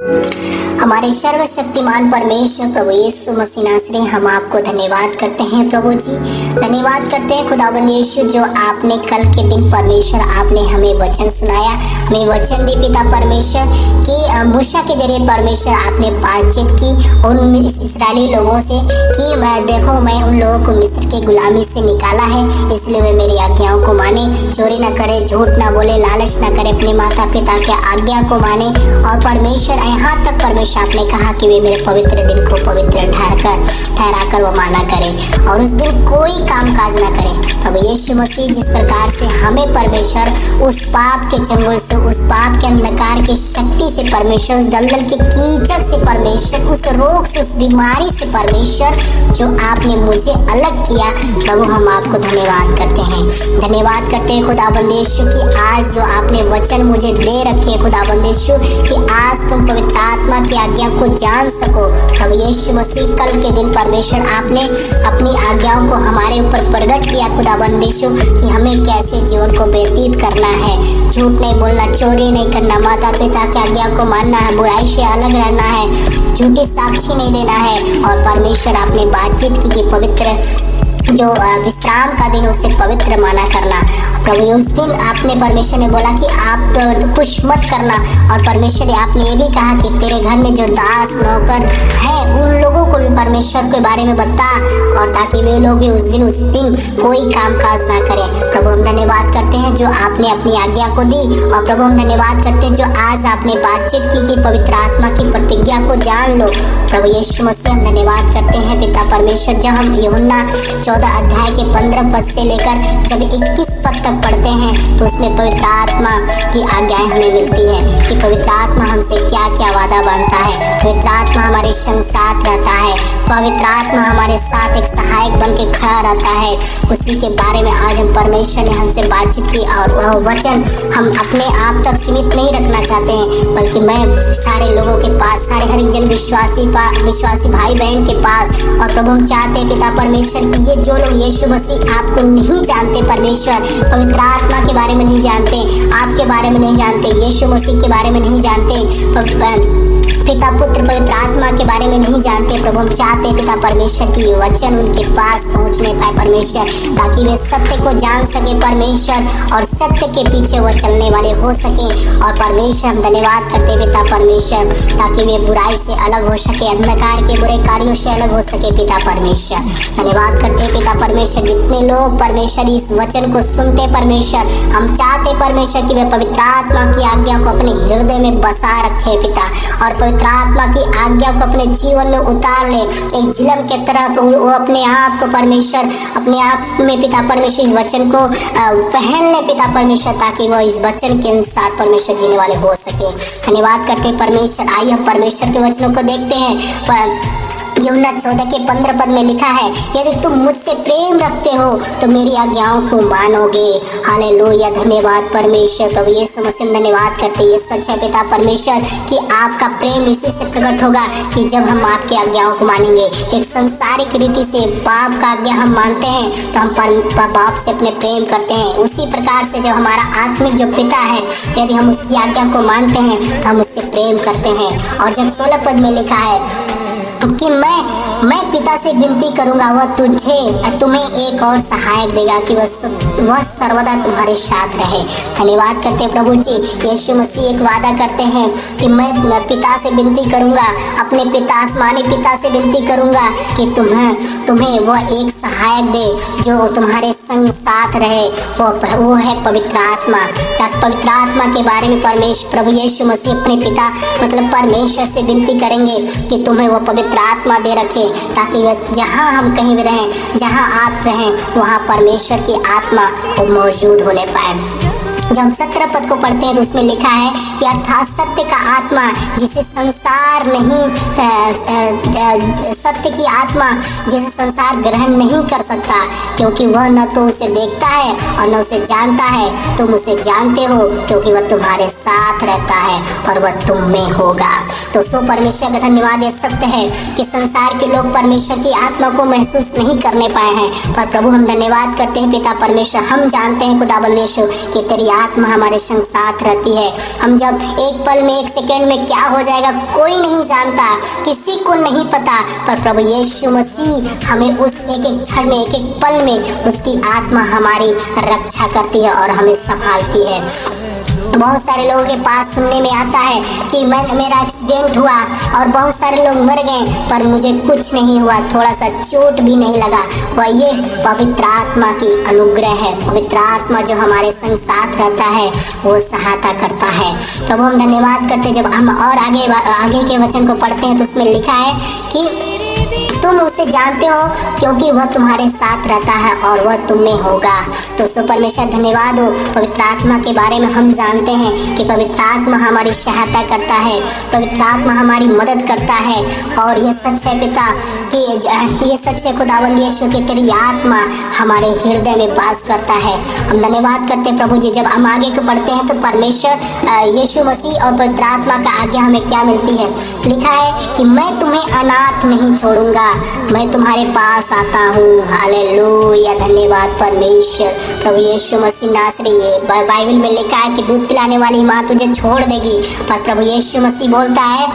हमारे सर्वशक्तिमान परमेश्वर प्रभु यीशु मसीह नासरी, हम आपको धन्यवाद करते हैं प्रभु जी। धन्यवाद करते हैं खुदावंद यीशु, जो आपने कल के दिन परमेश्वर आपने हमें वचन सुनाया, हमें वचन दी पिता परमेश्वर कि मूसा के जरिए परमेश्वर आपने बातचीत की उन इस्राएली लोगों से कि देखो मैं उन लोगों को मिस्र की गुलामी से निकाला है, इसलिए वे मेरी आज्ञाओं को माने, चोरी न करे, झूठ न बोले, लालच न करे, अपने माता पिता के आज्ञा को माने। और परमेश्वर यहाँ तक परमेश्वर आपने कहा कि वे मेरे पवित्र दिन को पवित्र ठहरा कर वो माना करें और उस दिन कोई काम काज न करें। प्रभु यीशु मसीह जिस प्रकार से हमें परमेश्वर उस पाप के चंगुल से, उस पाप के अंधकार की शक्ति से परमेश्वर, उस दलदल के कीचड़ से परमेश्वर, उस रोग से, उस बीमारी से परमेश्वर जो आपने मुझे अलग किया, प्रभु हम आपको धन्यवाद करते हैं। धन्यवाद करते हैं खुदाबंद यीशु कि आज जो आपने वचन मुझे दे रखे है खुदाबंद यीशु कि आज तुम पवित्र आत्मा की आज्ञा को जान सको। प्रभु यीशु मसीह कल के दिन परमेश्वर आपने अपनी आज्ञाओं को हमारे ऊपर प्रकट किया खुदाबंद यीशु कि हमें कैसे जीवन को व्यतीत करना है। झूठ नहीं बोलना, चोरी नहीं करना, माता पिता की आज्ञा को मानना है, बुराई से अलग रहना है, झूठी साक्षी नहीं देना है। और परमेश्वर आपने बातचीत की कि पवित्र जो विश्राम का दिन उसे पवित्र माना करना। प्रभु उस दिन आपने परमेश्वर ने बोला कि आप कुछ मत करना, और परमेश्वर आपने ये भी कहा कि तेरे घर में जो दास नौकर है उन लोगों को भी परमेश्वर के बारे में बता, और ताकि वे लोग भी उस दिन कोई काम काज ना करें। प्रभु हम धन्यवाद करते हैं जो आपने अपनी आज्ञा को दी, और प्रभु हम धन्यवाद करते हैं जो आज आपने बातचीत की कि पवित्र आत्मा की प्रतिज्ञा को जान लो। प्रभु यीशु मसीह हम धन्यवाद करते हैं पिता परमेश्वर, जब हम यूहन्ना 14 अध्याय के 15 पद से लेकर जब 21 पद तक पढ़ते हैं तो उसमें पवित्र आत्मा की आज्ञाएं हमें मिलती है कि पवित्र आत्मा हमसे क्या क्या वादा बांधता है। पवित्र आत्मा हमारे संग साथ रहता है, पवित्र आत्मा हमारे साथ एक सहायक बन के खड़ा रहता है। उसी के बारे में आज हम परमेश्वर ने हमसे बातचीत की, और वह वचन हम अपने आप तक सीमित नहीं रखना चाहते हैं, बल्कि मैं सारे लोगों के पास, सारे हर एक जन विश्वासी भाई बहन के पास। और प्रभु हम चाहते हैं पिता परमेश्वर कि ये जो लोग यीशु मसीह आपको नहीं जानते, परमेश्वर पवित्र आत्मा के बारे में नहीं जानते, आपके बारे में नहीं जानते, यीशु मसीह के बारे में नहीं जानते, पिता पुत्र पवित्र आत्मा के बारे में नहीं जानते, प्रभु हम चाहते हैं पिता परमेश्वर की वचन उनके पास पहुंचने पाए परमेश्वर, ताकि वे सत्य को जान सके परमेश्वर, और सत्य के पीछे वो चलने वाले हो सके। और परमेश्वर हम धन्यवाद करते पिता परमेश्वर, ताकि वे बुराई से अलग हो सके, अंधकार के बुरे कार्यों से अलग हो सके। पिता परमेश्वर धन्यवाद करते पिता परमेश्वर, जितने लोग परमेश्वर इस वचन को सुनते परमेश्वर, हम चाहते परमेश्वर कि वे पवित्र आत्मा की आज्ञा को अपने हृदय में बसा रखे पिता, और पवित्र आत्मा की आज्ञा को अपने जीवन में उतार ले, एक झिलम के तरह वो अपने आप को परमेश्वर अपने आप में पिता परमेश्वर इस वचन को पहन ले पिता परमेश्वर, ताकि वो इस वचन के अनुसार परमेश्वर जीने वाले हो सके। धन्यवाद करते परमेश्वर। आइए हम परमेश्वर के वचनों को देखते हैं। यूहन्ना 14 के 15 पद में लिखा है, यदि तुम मुझसे प्रेम रखते हो तो मेरी आज्ञाओं को मानोगे। हालेलुया, धन्यवाद परमेश्वर। प्रभु यीशु मसीह धन्यवाद करते हैं। ये सच है पिता परमेश्वर कि आपका प्रेम इसी से प्रकट होगा कि जब हम आपकी आज्ञाओं को मानेंगे। एक संसारिक रीति से पाप का आज्ञा हम मानते हैं तो हम पाप से अपने प्रेम करते हैं। उसी प्रकार से जब हमारा आत्मिक जो पिता है, यदि हम उसकी आज्ञा को मानते हैं तो हम उससे प्रेम करते हैं। और जब 16 पद में लिखा है कि मैं पिता से विनती करूंगा, वह तुम्हें एक और सहायक देगा कि वह सर्वदा तुम्हारे साथ रहे। धन्यवाद करते हैं प्रभु जी। यीशु मसीह एक वादा करते हैं कि मैं पिता से विनती करूंगा, अपने पिता आसमानी पिता से विनती करूंगा कि तुम्हें वह एक सहायक दे जो तुम्हारे संग साथ रहे, वो है पवित्र आत्मा। पवित्र आत्मा के बारे में परमेश्वर प्रभु यीशु मसीह अपने पिता मतलब परमेश्वर से विनती करेंगे कि तुम्हें वो पवित्र आत्मा दे रखे, ताकि जहाँ हम कहीं भी रहें, जहाँ आप रहें, वहाँ परमेश्वर की आत्मा वो मौजूद होने पाए। जब हम 17 पद को पढ़ते हैं तो उसमें लिखा है कि अर्थात सत्य का आत्मा जिसे संसार नहीं सत्य की आत्मा जिसे संसार ग्रहण नहीं कर सकता, क्योंकि वह न तो उसे देखता है और न उसे जानता है। तुम उसे जानते हो क्योंकि वह तुम्हारे साथ रहता है और वह तुम में होगा। तो सो परमेश्वर का धन्यवाद दे सकते हैं कि संसार के लोग परमेश्वर की आत्मा को महसूस नहीं करने पाए हैं, पर प्रभु हम धन्यवाद करते हैं पिता परमेश्वर, हम जानते हैं खुदाबंद यीशु कि तेरी आत्मा हमारे संग साथ रहती है। हम जब एक पल में, एक सेकंड में क्या हो जाएगा कोई नहीं जानता, किसी को नहीं पता, पर प्रभु यीशु मसीह हमें उस एक एक क्षण में, एक एक पल में उसकी आत्मा हमारी रक्षा करती है और हमें संभालती है। बहुत सारे लोगों के पास सुनने में आता है कि मेरा एक्सीडेंट हुआ और बहुत सारे लोग मर गए पर मुझे कुछ नहीं हुआ, थोड़ा सा चोट भी नहीं लगा। वह ये पवित्र आत्मा की अनुग्रह है। पवित्र आत्मा जो हमारे संग साथ रहता है वो सहायता करता है। प्रभु हम धन्यवाद करते, जब हम और आगे के वचन को पढ़ते हैं तो उसमें लिखा है कि तुम उसे जानते हो क्योंकि वह तुम्हारे साथ रहता है और वह तुम में होगा। तो सो परमेश्वर धन्यवाद हो, पवित्र आत्मा के बारे में हम जानते हैं कि पवित्र आत्मा हमारी सहायता करता है, पवित्र आत्मा हमारी मदद करता है। और ये सच है पिता कि ये सच है खुदावंद यीशु कि तेरी आत्मा हमारे हृदय में वास करता है। हम धन्यवाद करते प्रभु जी। जब हम आगे को पढ़ते हैं तो परमेश्वर यीशु मसीह और पवित्र आत्मा का आज्ञा हमें क्या मिलती है? लिखा है कि मैं तुम्हें अनाथ नहीं छोड़ूंगा, मैं तुम्हारे पास आता हूँ। हालेलुया, धन्यवाद परमेश्वर। प्रभु यीशु मसीह नासरी, ये बाइबल में लिखा है कि दूध पिलाने वाली माँ तुझे छोड़ देगी, पर प्रभु यीशु मसीह बोलता है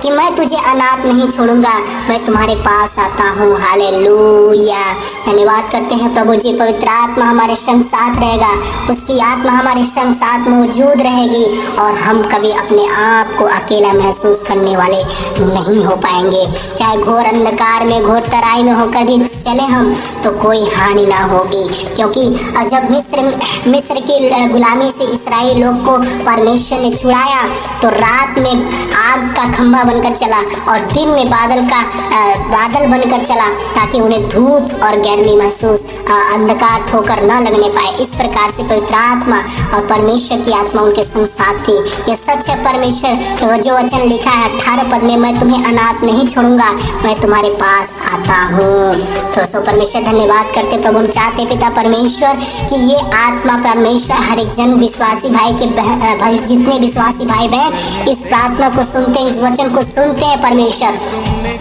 कि मैं तुझे अनाथ नहीं छोड़ूंगा, मैं तुम्हारे पास आता हूँ। हालेलुया, धन्यवाद करते हैं प्रभु जी। पवित्र आत्मा हमारे संग साथ रहेगा, उसकी आत्मा हमारे संग साथ मौजूद रहेगी और हम कभी अपने आप को अकेला महसूस करने वाले नहीं हो पाएंगे। चाहे घोर अंधकार में, घोर तराई में होकर भी चले हम तो कोई हानि ना होगी, क्योंकि जब मिस्र की गुलामी से इस्राएली लोग को परमेश्वर ने छुड़ाया तो रात में आग का खंभा बनकर चला और दिन में बादल बनकर चला, ताकि उन्हें धूप और गर्मी महसूस, अंधकार ठोकर न लगने पाए। इस प्रकार से पवित्र आत्मा और परमेश्वर की आत्मा उनके संग साथ थी। यह सच है परमेश्वर तो जो वचन लिखा है 18 पद में, मैं तुम्हें अनाथ नहीं छोड़ूंगा, मैं तुम्हारे पास आता हूँ। तो सो परमेश्वर धन्यवाद करते प्रभु। हम चाहते पिता परमेश्वर कि ये आत्मा परमेश्वर हर एक जन विश्वासी भाई के जितने विश्वासी भाई बहन इस प्रार्थना को सुनते हैं, इस वचन को सुनते हैं परमेश्वर,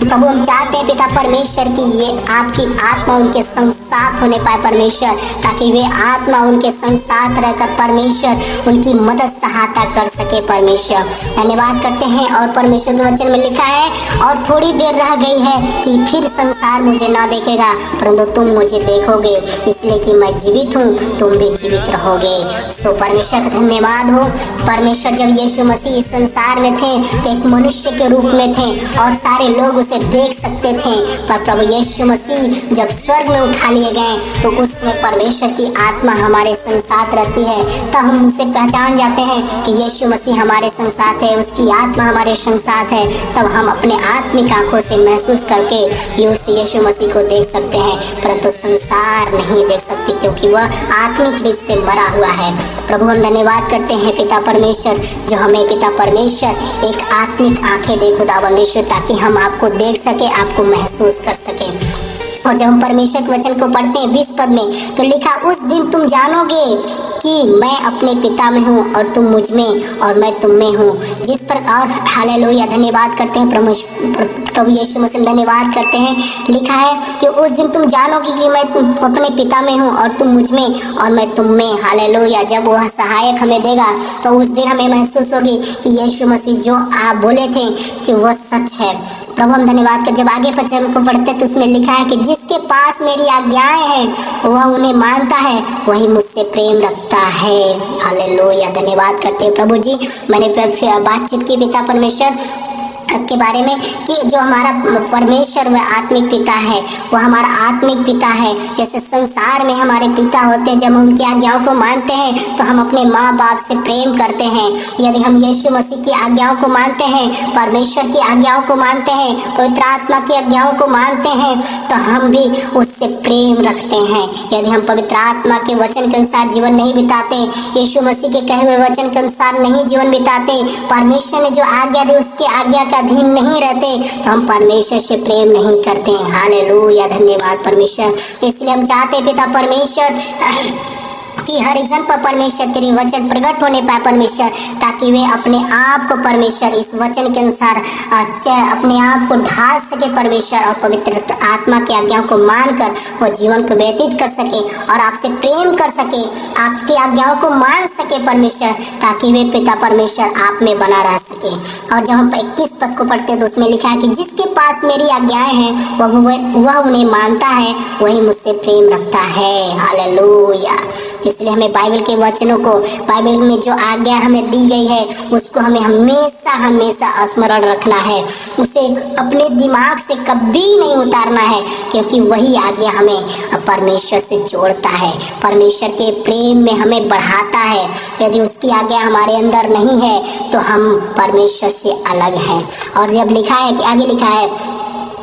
प्रभु हम चाहते हैं पिता परमेश्वर कि ये आपकी आत्मा उनके संग साथ होने पाए परमेश्वर, ताकि वे आत्मा उनके संग साथ रहकर परमेश्वर उनकी मदद सहायता कर सके परमेश्वर। धन्यवाद करते हैं। और परमेश्वर के वचन में लिखा है और थोड़ी देर रह गई है कि फिर संसार मुझे ना देखेगा परंतु तुम मुझे देखोगे, इसलिए कि मैं जीवित हूँ तुम भी जीवित रहोगे। सो परमेश्वर का धन्यवाद हो। परमेश्वर जब यीशु मसीह इस संसार में थे तो एक मनुष्य के रूप में थे और सारे लोग उसे देख सकते थे, पर प्रभु यीशु मसीह जब स्वर्ग में उठा लिए गए तो उसमें परमेश्वर की आत्मा हमारे संग साथ रहती है। तब हम उसे पहचान जाते हैं कि यीशु मसीह हमारे संग साथ है, उसकी आत्मा हमारे संग साथ है। तब हम अपने आत्मिक आंखों से महसूस करके यीशु मसीह को देख सकते हैं, परंतु संसार नहीं देख सकती क्योंकि वह आत्मिक रूप से मरा हुआ है। प्रभु हम धन्यवाद करते हैं पिता परमेश्वर जो हमें पिता परमेश्वर एक आत्मिक आंखें दे खुदावंद यीशु, ताकि हम आपको देख सके, आपको महसूस कर सके। और जब हम परमेश्वर के वचन को पढ़ते हैं 20 पद में तो लिखा, उस दिन तुम जानोगे कि मैं अपने पिता में हूँ और तुम मुझ में और मैं तुम में हूँ। जिस पर और हालेलुया, धन्यवाद करते हैं प्रभु यीशु मसीह, धन्यवाद करते हैं। लिखा है कि उस दिन तुम जानोगे कि मैं अपने पिता में हूँ और तुम मुझ में और मैं तुम में। हालेलुया, जब वह सहायक हमें देगा तो उस दिन हमें महसूस होगी कि यीशु मसीह जो आप बोले थे कि वह सच है। प्रभु हम धन्यवाद कर। जब आगे वचन को पढ़ते तो उसमें लिखा है कि जिसके पास मेरी आज्ञाएं हैं वह उन्हें मानता है, वही मुझसे प्रेम रखता है। हालेलुया, धन्यवाद करते हैं प्रभु जी। मैंने बातचीत की पिता परमेश्वर के बारे में कि जो हमारा परमेश्वर वह आत्मिक पिता है, वह हमारा आत्मिक पिता है। जैसे संसार में हमारे पिता होते हैं, जब हम उनकी आज्ञाओं को मानते हैं तो हम अपने माँ बाप से प्रेम करते हैं। यदि हम यीशु मसीह की आज्ञाओं को मानते हैं, परमेश्वर की आज्ञाओं को मानते हैं, पवित्र आत्मा की आज्ञाओं को मानते हैं तो हम भी उससे प्रेम रखते हैं। यदि हम पवित्र आत्मा के वचन के अनुसार जीवन नहीं बिताते, यीशु मसीह के कहे हुए वचन के अनुसार नहीं जीवन बिताते, परमेश्वर ने जो आज्ञा दी उसकी आज्ञा का अधीन नहीं रहते तो हम परमेश्वर से प्रेम नहीं करते हैं। हालेलुया, धन्यवाद परमेश्वर। इसलिए हम चाहते पिता परमेश्वर कि हर एक जन पर परमेश्वर तेरी वचन प्रकट होने पाए परमेश्वर, ताकि वे अपने आप को परमेश्वर इस वचन के अनुसार अपने आप को ढाल सके परमेश्वर, और पवित्र आत्मा की आज्ञाओं को मानकर वो जीवन को व्यतीत कर सके और आपसे प्रेम कर सके, आपकी आज्ञाओं को मान सके परमेश्वर, ताकि वे पिता परमेश्वर आप में बना रह सके। और जब हम 21 पद को पढ़ते हैं तो उसमें लिखा है कि जिसके पास मेरी आज्ञाएं हैं वह उन्हें मानता है, वही मुझसे प्रेम रखता है। हालेलुया। इसलिए हमें बाइबल के वचनों को, बाइबल में जो आज्ञा हमें दी गई है उसको हमें हमेशा हमेशा स्मरण रखना है, उसे अपने दिमाग से कभी नहीं उतारना है, क्योंकि वही आज्ञा हमें परमेश्वर से जोड़ता है, परमेश्वर के प्रेम में हमें बढ़ाता है। यदि उसकी आज्ञा हमारे अंदर नहीं है तो हम परमेश्वर से अलग हैं। और जब लिखा है कि आगे लिखा है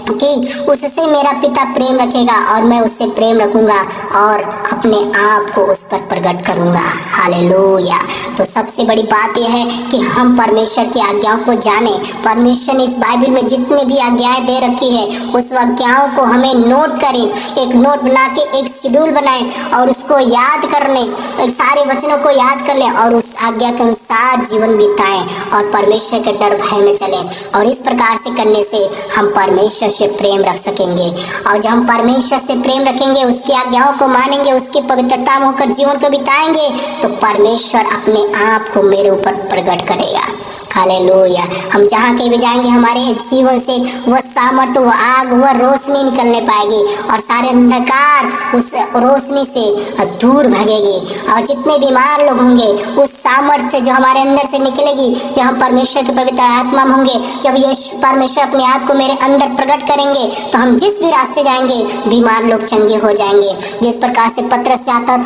कि उससे मेरा पिता प्रेम रखेगा और मैं उससे प्रेम रखूंगा और अपने आप को उस पर प्रकट करूंगा। हालेलुया। तो सबसे बड़ी बात यह है कि हम परमेश्वर की आज्ञाओं को जाने। परमेश्वर ने इस बाइबल में जितने भी आज्ञाएं दे रखी है उस आज्ञाओं को हमें नोट करें, एक नोट बना के एक शेड्यूल बनाएं और उसको याद कर लें, सारे वचनों को याद कर लें और उस आज्ञा के अनुसार जीवन बिताएं और परमेश्वर के डर भय में चलें। और इस प्रकार से करने से हम परमेश्वर से प्रेम रख सकेंगे। और जब हम परमेश्वर से प्रेम रखेंगे, उसकी आज्ञाओं को मानेंगे, उसकी पवित्रता में होकर जीवन को बिताएंगे, तो परमेश्वर अपने आप को मेरे ऊपर प्रकट करेगा। हालेलुया। हम जहाँ कहीं भी जाएंगे हमारे जीवन से वह सामर्थ्य, वह आग, वह रोशनी निकलने पाएगी और सारे अंधकार उस रोशनी से दूर भागेगी। और जितने बीमार लोग होंगे उस सामर्थ्य जो हमारे अंदर से निकलेगी, जब हम परमेश्वर के पवित्र आत्मा में होंगे, जब ये परमेश्वर अपने आप को मेरे अंदर प्रकट करेंगे, तो हम जिस भी रास्ते जाएंगे बीमार लोग चंगे हो जाएंगे। जिस प्रकार से पतरस जाता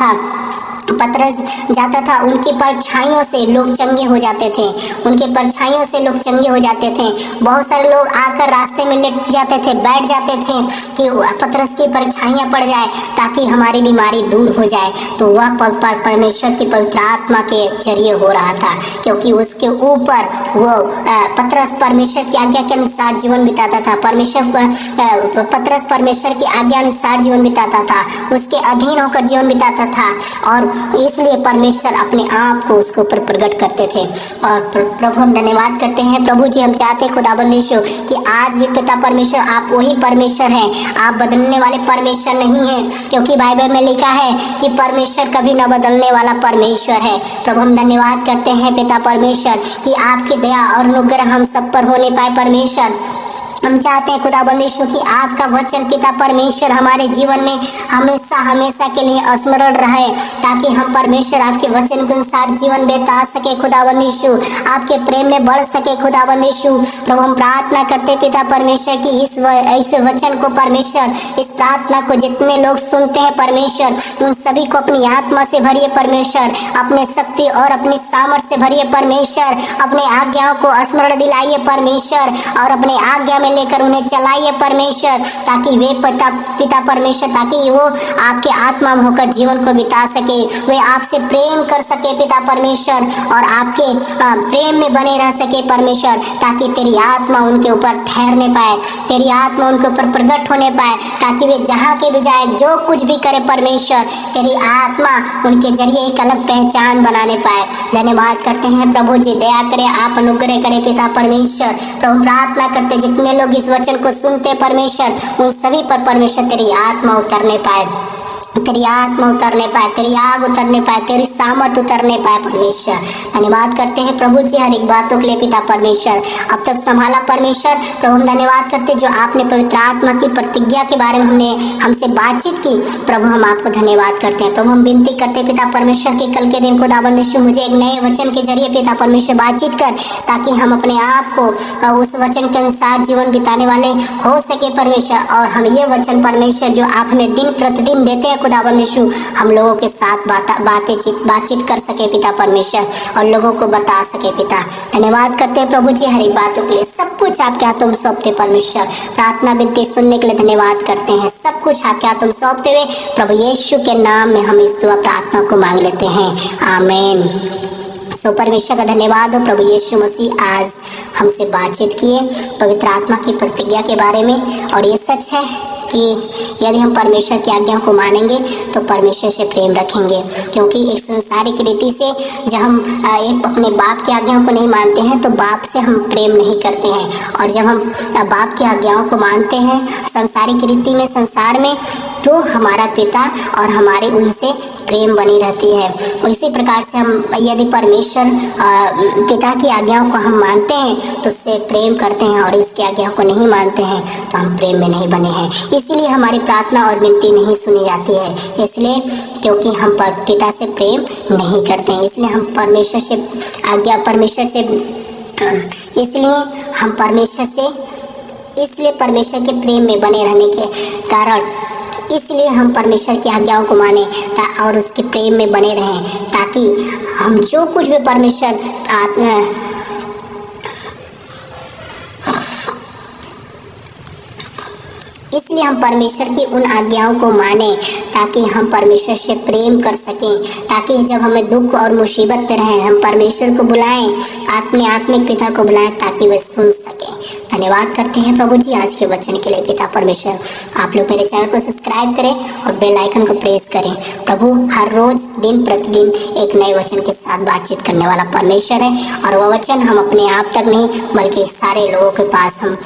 था उनकी परछाइयों से लोग चंगे हो जाते थे, उनके परछाइयों से लोग चंगे हो जाते थे। बहुत सारे लोग आकर रास्ते में लेट जाते थे, बैठ जाते थे कि पतरस की परछाइयाँ पड़ जाए ताकि हमारी बीमारी दूर हो जाए। तो वह परमेश्वर की पवित्र आत्मा के जरिए हो रहा था, क्योंकि उसके ऊपर वो पतरस परमेश्वर की आज्ञा के अनुसार जीवन बिताता था। पतरस परमेश्वर की आज्ञा अनुसार जीवन बिताता था, उसके अधीन होकर जीवन बिताता था, और इसलिए परमेश्वर अपने आप को उसके ऊपर प्रकट करते थे। और प्रभु हम धन्यवाद करते हैं। प्रभु जी हम चाहते हैं खुदाबंद यीशु कि आज भी पिता परमेश्वर आप वही परमेश्वर हैं, आप बदलने वाले परमेश्वर नहीं हैं, क्योंकि बाइबल में लिखा है कि परमेश्वर कभी न बदलने वाला परमेश्वर है। प्रभु हम धन्यवाद करते हैं पिता परमेश्वर कि आपकी दया और अनुग्रह हम सब पर होने पाए परमेश्वर। हम चाहते हैं खुदाबंद यीशु कि आपका वचन पिता परमेश्वर हमारे जीवन में हमेशा हमेशा के लिए स्मरण रहे, ताकि हम परमेश्वर आपके वचन के अनुसार जीवन बिता सके खुदाबंद यीशु, आपके प्रेम में बढ़ सके खुदाबंद यीशु। प्रभु हम प्रार्थना करते पिता परमेश्वर कि इस वचन को परमेश्वर, इस प्रार्थना को जितने लोग सुनते हैं परमेश्वर, उन सभी को अपनी आत्मा से भरिए परमेश्वर, अपने शक्ति और अपनी सामर्थ्य से भरिए परमेश्वर, अपने आज्ञाओं को स्मरण दिलाइए परमेश्वर और अपने आज्ञा में लेकर उन्हें चलाइए परमेश्वर, ताकि वे पिता परमेश्वर, ताकि वो आपके आत्मा में होकर जीवन को बिता सके, वे आपसे प्रेम कर सके पिता परमेश्वर और आपके प्रेम में बने रह सके परमेश्वर, ताकि तेरी आत्मा उनके ऊपर ठहरने पाए, तेरी आत्मा उनके ऊपर प्रकट होने पाए, ताकि वे जहाँ के भी जाए, जो कुछ भी करे परमेश्वर, तेरी आत्मा उनके जरिए एक अलग पहचान बनाने पाए। धन्यवाद करते हैं प्रभु जी, दया करे, आप अनुग्रह करे पिता परमेश्वर। प्रभु प्रार्थना करते जितने लोग इस वचन को सुनते परमेश्वर, उन सभी पर परमेश्वर तेरी आत्मा उतरने पाए, तेरी आत्मा उतरने पाए, तेरी आग उतरने पाए, तेरी सामर्थ्य उतरने पाए परमेश्वर। धन्यवाद करते हैं प्रभु जी हर एक बातों के लिए पिता परमेश्वर, अब तक संभाला परमेश्वर। प्रभु हम धन्यवाद करते जो आपने पवित्र आत्मा की प्रतिज्ञा के बारे में हमसे बातचीत की, प्रभु हम आपको धन्यवाद करते हैं। प्रभु हम विनती करते पिता परमेश्वर की कल के दिन खुदाबंद यीशु मुझे एक नए वचन के जरिए पिता परमेश्वर बातचीत कर, ताकि हम अपने आप को उस वचन के अनुसार जीवन बिताने वाले हो सके परमेश्वर, और हम ये वचन परमेश्वर जो आप हमें दिन प्रतिदिन देते हैं खुदाबंद यीशु, हम लोगों के साथ बातचीत कर सके पिता परमेश्वर और लोगों को बता सके पिता। धन्यवाद करते हैं प्रभु जी हर एक बातों के लिए, सब कुछ आपके हाथों में सौंपते परमेश्वर। प्रार्थना विनती सुनने के लिए धन्यवाद करते हैं, सब कुछ आपके हाथों में सौंपते हुए प्रभु यीशु के नाम में हम इस दुआ प्रार्थना को मांग लेते हैं, आमीन। सो परमेश्वर का धन्यवाद हो प्रभु यीशु मसीह आज हमसे बातचीत किए पवित्र आत्मा की प्रतिज्ञा के बारे में, और ये सच है कि यदि हम परमेश्वर की आज्ञा को मानेंगे तो परमेश्वर से प्रेम रखेंगे, क्योंकि एक संसारिक रीति से जब हम एक अपने बाप की आज्ञाओं को नहीं मानते हैं तो बाप से हम प्रेम नहीं करते हैं, और जब हम बाप की आज्ञाओं को मानते हैं संसारिक रीति में, संसार में, तो हमारा पिता और हमारे उनसे प्रेम बनी रहती है। इसी प्रकार से हम यदि परमेश्वर पिता की आज्ञाओं को हम मानते हैं तो उससे प्रेम करते हैं, और उसकी आज्ञाओं को नहीं मानते हैं तो हम प्रेम में नहीं बने हैं। इसीलिए हमारी प्रार्थना और विनती नहीं सुनी जाती है, इसलिए क्योंकि हम पिता से प्रेम नहीं करते हैं। इसलिए हम परमेश्वर से इसलिए परमेश्वर के प्रेम में बने रहने के कारण, इसलिए हम परमेश्वर की आज्ञाओं को माने और उसके प्रेम में बने रहें, ताकि हम जो कुछ भी परमेश्वर इसलिए हम परमेश्वर की उन आज्ञाओं को माने ताकि हम परमेश्वर से प्रेम कर सकें, ताकि जब हमें दुख और मुसीबत में रहें हम परमेश्वर को बुलाएं, अपने आत्मिक पिता को बुलाएं, ताकि वे सुन सकें। धन्यवाद करते हैं प्रभु जी आज के वचन के लिए। पिता परमेश्वर, आप लोग मेरे चैनल को सब्सक्राइब करें और बेल आइकन को प्रेस करें। प्रभु हर रोज दिन प्रतिदिन एक नए वचन के साथ बातचीत करने वाला परमेश्वर है, और वह वचन हम अपने आप तक नहीं बल्कि सारे लोगों के पास हम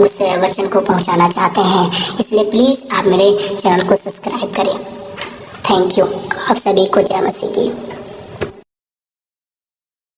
उस वचन को पहुंचाना चाहते हैं। इसलिए प्लीज आप मेरे चैनल को सब्सक्राइब करें। Thank you. आप सभी को जय मसीह की।